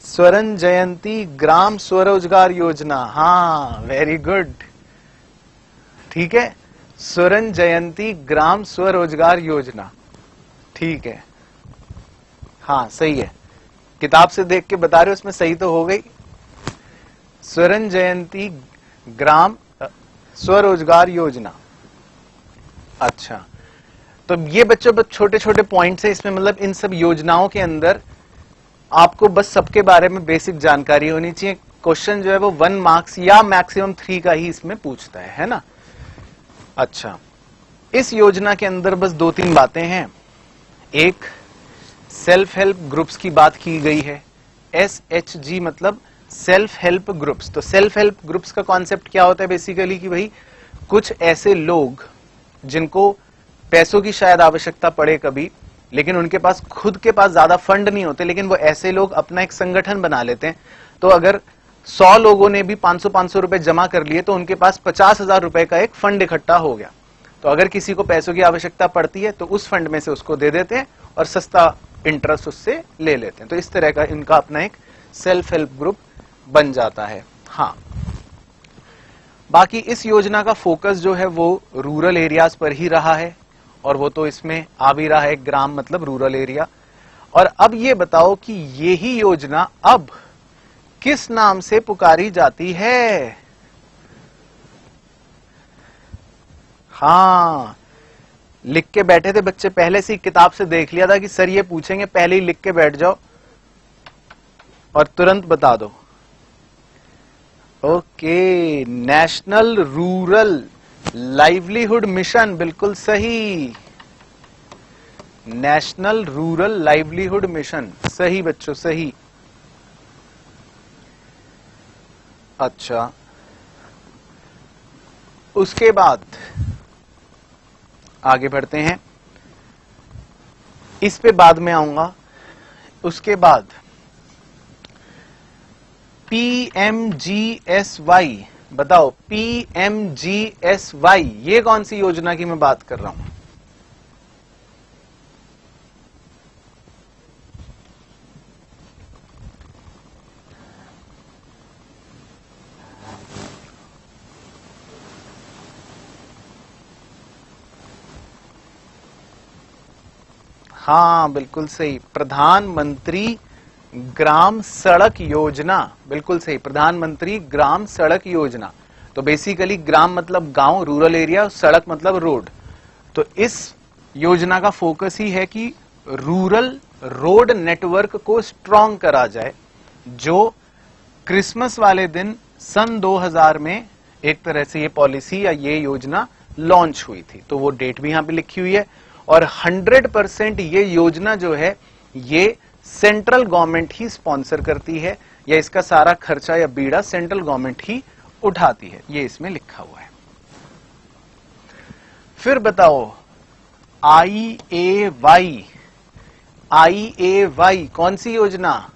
स्वर्ण जयंती ग्राम स्वरोजगार योजना, हाँ वेरी गुड, ठीक है। स्वर्ण जयंती ग्राम स्वरोजगार योजना, ठीक है, हाँ सही है। किताब से देख के बता रहे हो, उसमें सही तो हो गई। स्वर्ण जयंती ग्राम स्वरोजगार योजना। अच्छा, तो ये बच्चों बस छोटे छोटे पॉइंट्स है इसमें, मतलब इन सब योजनाओं के अंदर आपको बस सबके बारे में बेसिक जानकारी होनी चाहिए। क्वेश्चन जो है वो 1 मार्क्स या मैक्सिमम 3 का ही इसमें पूछता है ना। अच्छा, इस योजना के अंदर बस 2-3 बातें हैं। एक, सेल्फ हेल्प ग्रुप्स की बात की गई है। SHG मतलब सेल्फ हेल्प ग्रुप्स। तो सेल्फ हेल्प ग्रुप्स का कॉन्सेप्ट क्या होता है बेसिकली कि भाई कुछ ऐसे लोग जिनको पैसों की शायद आवश्यकता पड़े कभी, लेकिन उनके पास खुद के पास ज्यादा फंड नहीं होते, लेकिन वो ऐसे लोग अपना एक संगठन बना लेते हैं। तो अगर 100 लोगों ने भी 500-500 रुपए जमा कर लिए तो उनके पास 50,000 रुपए का एक फंड इकट्ठा हो गया। तो अगर किसी को पैसों की आवश्यकता पड़ती है तो उस फंड में से उसको दे देते हैं और सस्ता इंटरेस्ट उससे ले लेते हैं। तो इस तरह का इनका अपना एक सेल्फ हेल्प ग्रुप बन जाता है। हाँ, बाकी इस योजना का फोकस जो है वो रूरल एरियाज पर ही रहा है, और वो तो इसमें आ भी रहा है, ग्राम मतलब रूरल एरिया। और अब ये बताओ कि यही योजना अब किस नाम से पुकारी जाती है? हाँ, लिख के बैठे थे बच्चे, पहले से ही किताब से देख लिया था कि सर ये पूछेंगे, पहले ही लिख के बैठ जाओ। और तुरंत बता दो। Okay, national rural livelihood mission, बिल्कुल सही। नेशनल रूरल लाइवलीहुड मिशन, सही बच्चों, सही। अच्छा, उसके बाद आगे बढ़ते हैं, इस पे बाद में आऊंगा। उसके बाद PMGSY, बताओ PMGSY ये कौन सी योजना की मैं बात कर रहा हूं? हाँ बिल्कुल सही, प्रधानमंत्री ग्राम सड़क योजना, बिल्कुल सही, प्रधानमंत्री ग्राम सड़क योजना। तो बेसिकली ग्राम मतलब गांव, रूरल एरिया, सड़क मतलब रोड। तो इस योजना का फोकस ही है कि रूरल रोड नेटवर्क को स्ट्रॉन्ग करा जाए, जो क्रिसमस वाले दिन सन 2000 में एक तरह से ये पॉलिसी या ये योजना लॉन्च हुई थी। तो वो डेट भी यहां पे लिखी हुई है। और 100% ये योजना जो है ये सेंट्रल गवर्नमेंट ही स्पॉन्सर करती है, या इसका सारा खर्चा या बीड़ा सेंट्रल गवर्नमेंट ही उठाती है, ये इसमें लिखा हुआ है। फिर बताओ IAY, IAY कौन सी योजना?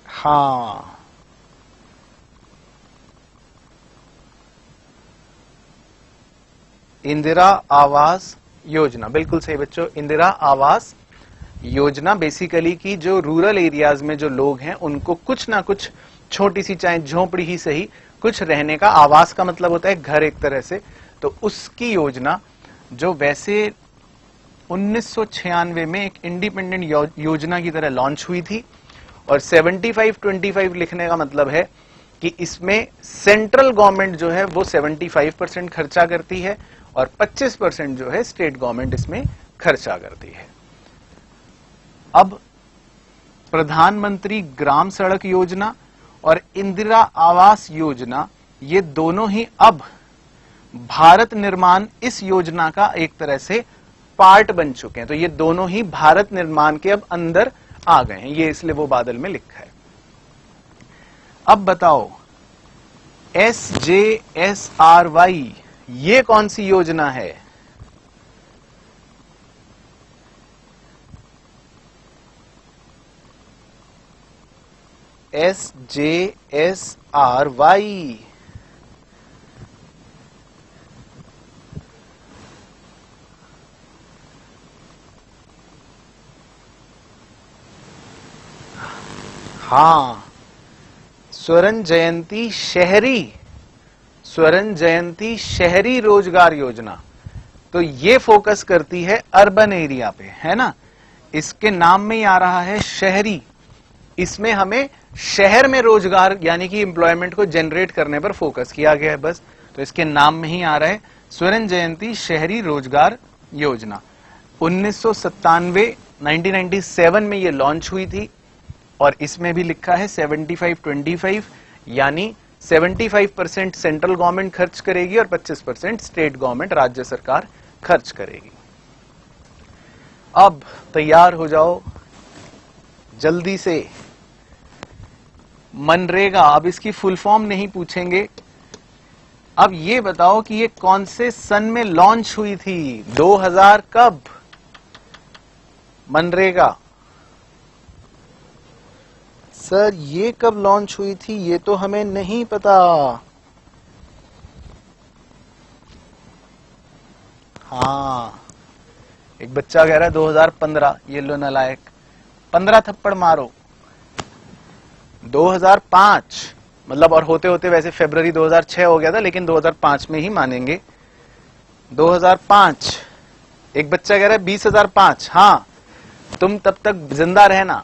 हाँ, इंदिरा आवास योजना, बिल्कुल सही बच्चों, इंदिरा आवास योजना बेसिकली की जो रूरल एरियाज में जो लोग हैं उनको कुछ ना कुछ छोटी सी चाहे झोपड़ी ही सही कुछ रहने का, आवास का मतलब होता है घर एक तरह से, तो उसकी योजना जो वैसे 1996 में एक इंडिपेंडेंट योजना की तरह लॉन्च हुई थी। और 75-25 लिखने का मतलब है कि इसमें सेंट्रल गवर्नमेंट जो है वो 75% खर्चा करती है और 25% जो है स्टेट गवर्नमेंट इसमें खर्चा करती है। अब प्रधानमंत्री ग्राम सड़क योजना और इंदिरा आवास योजना, ये दोनों ही अब भारत निर्माण इस योजना का एक तरह से पार्ट बन चुके हैं। तो ये दोनों ही भारत निर्माण के अब अंदर आ गए हैं, ये इसलिए वो बादल में लिखा है। अब बताओ SJSRY ये कौन सी योजना है? SJSRY, हाँ, स्वर्ण जयंती शहरी, स्वर्ण जयंती शहरी रोजगार योजना। तो ये फोकस करती है अर्बन एरिया पे, है ना, इसके नाम में ही आ रहा है शहरी। इसमें हमें शहर में रोजगार यानी कि एम्प्लॉयमेंट को जनरेट करने पर फोकस किया गया है बस। तो इसके नाम में ही आ रहा है स्वर्ण जयंती शहरी रोजगार योजना। 1997 में ये लॉन्च हुई थी और इसमें भी लिखा है 75-25, यानी 75% सेंट्रल गवर्नमेंट खर्च करेगी और 25% स्टेट गवर्नमेंट, राज्य सरकार खर्च करेगी। अब तैयार हो जाओ जल्दी से। मनरेगा, अब इसकी फुल फॉर्म नहीं पूछेंगे। अब ये बताओ कि ये कौन से सन में लॉन्च हुई थी? 2000 कब? मनरेगा सर ये कब लॉन्च हुई थी ये तो हमें नहीं पता। हाँ, एक बच्चा कह रहा है 2015, ये लो नालायक, 15 थप्पड़ मारो। 2005 मतलब, और होते होते वैसे फरवरी 2006 हो गया था, लेकिन 2005 में ही मानेंगे। 2005, एक बच्चा कह रहा है 20,005। हाँ, तुम तब तक जिंदा रहना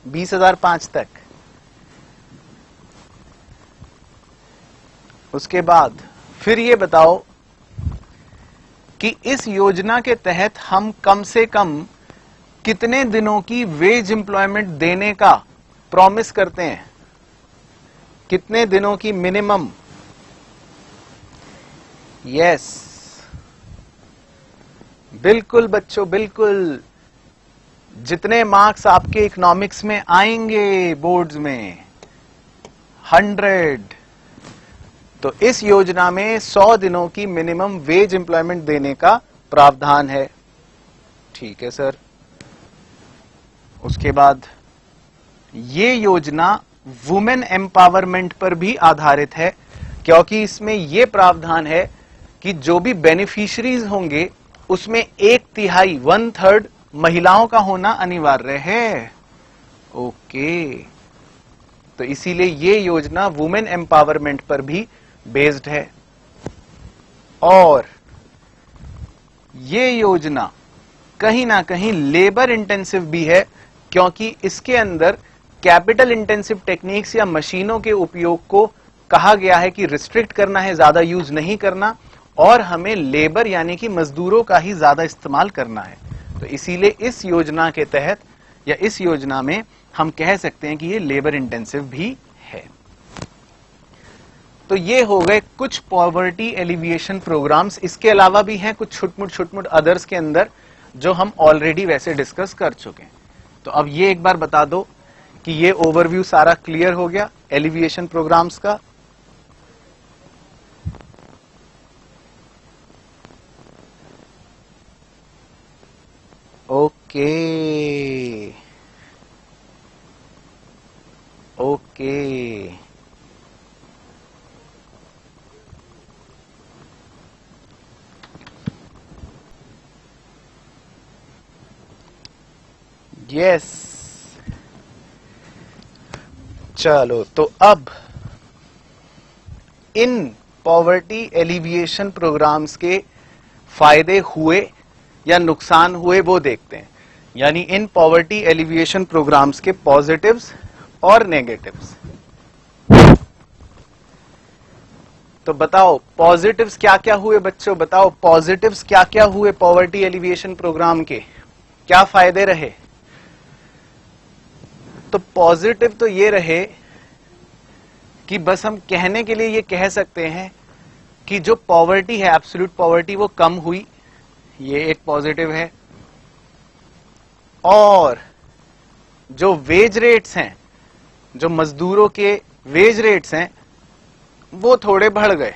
20,005 तक। उसके बाद फिर ये बताओ कि इस योजना के तहत हम कम से कम कितने दिनों की वेज एम्प्लॉयमेंट देने का प्रॉमिस करते हैं, कितने दिनों की मिनिमम। यस, बिल्कुल बच्चों, बिल्कुल। जितने मार्क्स आपके इकोनॉमिक्स में आएंगे बोर्ड्स में 100, तो इस योजना में 100 दिनों की मिनिमम वेज एम्प्लॉयमेंट देने का प्रावधान है। ठीक है सर। उसके बाद ये योजना वुमेन एम्पावरमेंट पर भी आधारित है, क्योंकि इसमें यह प्रावधान है कि जो भी बेनिफिशियरीज होंगे उसमें 1/3 1/3 महिलाओं का होना अनिवार्य है। ओके, तो इसीलिए ये योजना वुमेन एम्पावरमेंट पर भी बेस्ड है। और ये योजना कहीं ना कहीं लेबर इंटेंसिव भी है, क्योंकि इसके अंदर कैपिटल इंटेंसिव टेक्निक्स या मशीनों के उपयोग को कहा गया है कि रिस्ट्रिक्ट करना है, ज्यादा यूज नहीं करना, और हमें लेबर यानी कि मजदूरों का ही ज्यादा इस्तेमाल करना है। तो इसीलिए इस योजना के तहत या इस योजना में हम कह सकते हैं कि ये लेबर इंटेंसिव भी है। तो ये हो गए कुछ पॉवर्टी एलिविएशन प्रोग्राम्स। इसके अलावा भी हैं कुछ छुटमुट अदर्स के अंदर जो हम ऑलरेडी वैसे डिस्कस कर चुके हैं। तो अब ये एक बार बता दो कि ये ओवरव्यू सारा क्लियर हो गया एलिविएशन प्रोग्राम्स का। Okay okay, yes. चलो, तो अब इन पॉवर्टी एलिविएशन प्रोग्राम्स के फायदे हुए या नुकसान हुए वो देखते हैं, यानी इन पॉवर्टी एलिविएशन प्रोग्राम्स के पॉजिटिव्स और नेगेटिव्स। तो बताओ पॉजिटिव्स क्या क्या हुए बच्चों, बताओ पॉजिटिव्स क्या क्या हुए पॉवर्टी एलिविएशन प्रोग्राम के, क्या फायदे रहे। तो पॉजिटिव तो ये रहे कि बस हम कहने के लिए ये कह सकते हैं कि जो पॉवर्टी है, एब्सोल्यूट पॉवर्टी, वो कम हुई, ये एक पॉजिटिव है। और जो वेज रेट्स हैं, जो मजदूरों के वेज रेट्स हैं, वो थोड़े बढ़ गए।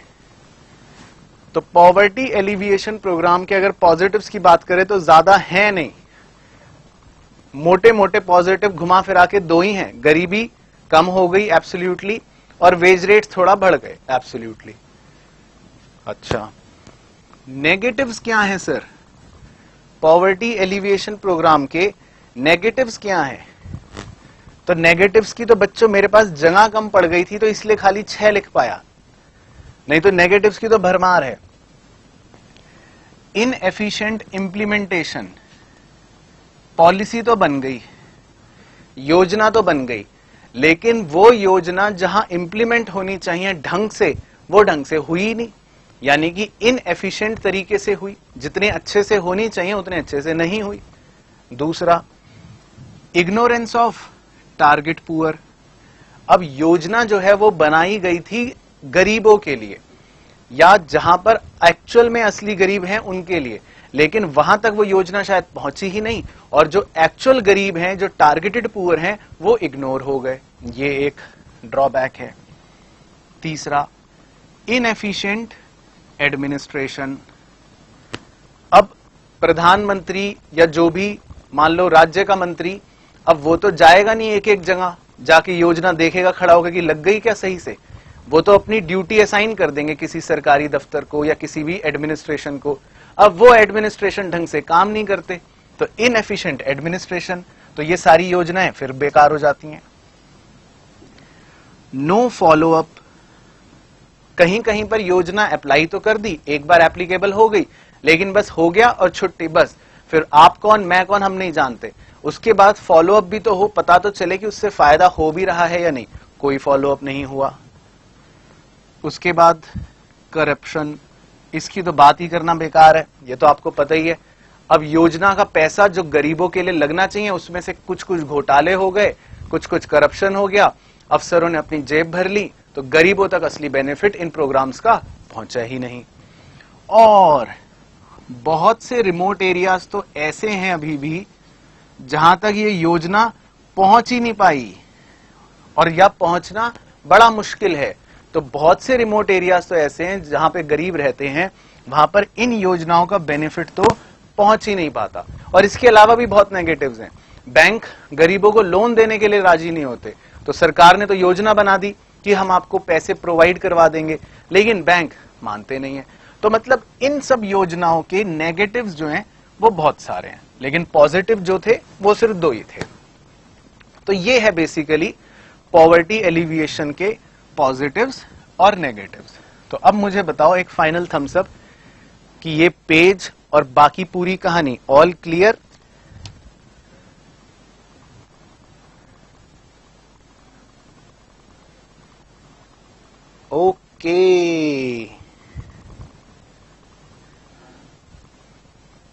तो पॉवर्टी एलिविएशन प्रोग्राम के अगर पॉजिटिव्स की बात करें तो ज्यादा है नहीं, मोटे मोटे पॉजिटिव घुमा फिरा के दो ही हैं, गरीबी कम हो गई एब्सोल्युटली और वेज रेट्स थोड़ा बढ़ गए एब्सोल्युटली। अच्छा, नेगेटिव्स क्या हैं सर, पॉवर्टी एलिविएशन प्रोग्राम के नेगेटिव्स क्या हैं। तो नेगेटिव्स की तो बच्चों मेरे पास जगह कम पड़ गई थी तो इसलिए खाली 6 लिख पाया, नहीं तो नेगेटिव्स की तो भरमार है। इनएफिशिएंट इंप्लीमेंटेशन, पॉलिसी तो बन गई, योजना तो बन गई, लेकिन वो योजना जहां इंप्लीमेंट होनी चाहिए ढंग से, वो ढंग से हुई नहीं, यानी कि इनएफिशिएंट तरीके से हुई, जितने अच्छे से होनी चाहिए उतने अच्छे से नहीं हुई। दूसरा, इग्नोरेंस ऑफ टारगेट पुअर। अब योजना जो है वो बनाई गई थी गरीबों के लिए या जहां पर एक्चुअल में असली गरीब हैं उनके लिए, लेकिन वहां तक वो योजना शायद पहुंची ही नहीं, और जो एक्चुअल गरीब हैं, जो टारगेटेड पुअर हैं, वो इग्नोर हो गए। ये एक ड्रॉबैक है। तीसरा, इनएफिशिएंट एडमिनिस्ट्रेशन। अब प्रधानमंत्री या जो भी मान लो राज्य का मंत्री, अब वो तो जाएगा नहीं एक एक जगह जाके योजना देखेगा खड़ा होकर कि लग गई क्या सही से, वो तो अपनी ड्यूटी असाइन कर देंगे किसी सरकारी दफ्तर को या किसी भी एडमिनिस्ट्रेशन को। अब वो एडमिनिस्ट्रेशन ढंग से काम नहीं करते, तो इनएफिशिएंट एडमिनिस्ट्रेशन, तो ये सारी योजनाएं फिर बेकार हो जाती हैं। नो फॉलो अप, कहीं कहीं पर योजना अप्लाई तो कर दी, एक बार एप्लीकेबल हो गई, लेकिन बस हो गया और छुट्टी, बस फिर आप कौन मैं कौन हम नहीं जानते। उसके बाद फॉलो अप भी तो हो, पता तो चले कि उससे फायदा हो भी रहा है या नहीं, कोई फॉलो अप नहीं हुआ। उसके बाद करप्शन, इसकी तो बात ही करना बेकार है, ये तो आपको पता ही है। अब योजना का पैसा जो गरीबों के लिए लगना चाहिए उसमें से कुछ कुछ घोटाले हो गए, कुछ कुछ करप्शन हो गया, अफसरों ने अपनी जेब भर ली, तो गरीबों तक असली बेनिफिट इन प्रोग्राम्स का पहुंचा ही नहीं। और बहुत से रिमोट एरियाज तो ऐसे हैं अभी भी जहां तक ये योजना पहुंच ही नहीं पाई, और या पहुंचना बड़ा मुश्किल है। तो बहुत से रिमोट एरियाज तो ऐसे हैं जहां पे गरीब रहते हैं, वहां पर इन योजनाओं का बेनिफिट तो पहुंच ही नहीं पाता। और इसके अलावा भी बहुत नेगेटिव्स हैं। बैंक गरीबों को लोन देने के लिए राजी नहीं होते, तो सरकार ने तो योजना बना दी कि हम आपको पैसे प्रोवाइड करवा देंगे, लेकिन बैंक मानते नहीं है। तो मतलब इन सब योजनाओं के नेगेटिव्स जो हैं वो बहुत सारे हैं, लेकिन पॉजिटिव जो थे वो सिर्फ 2 ही थे। तो ये है बेसिकली पॉवर्टी एलिविएशन के पॉजिटिव्स और नेगेटिव्स। तो अब मुझे बताओ एक फाइनल थम्स अप कि ये पेज और बाकी पूरी कहानी ऑल क्लियर? ओके,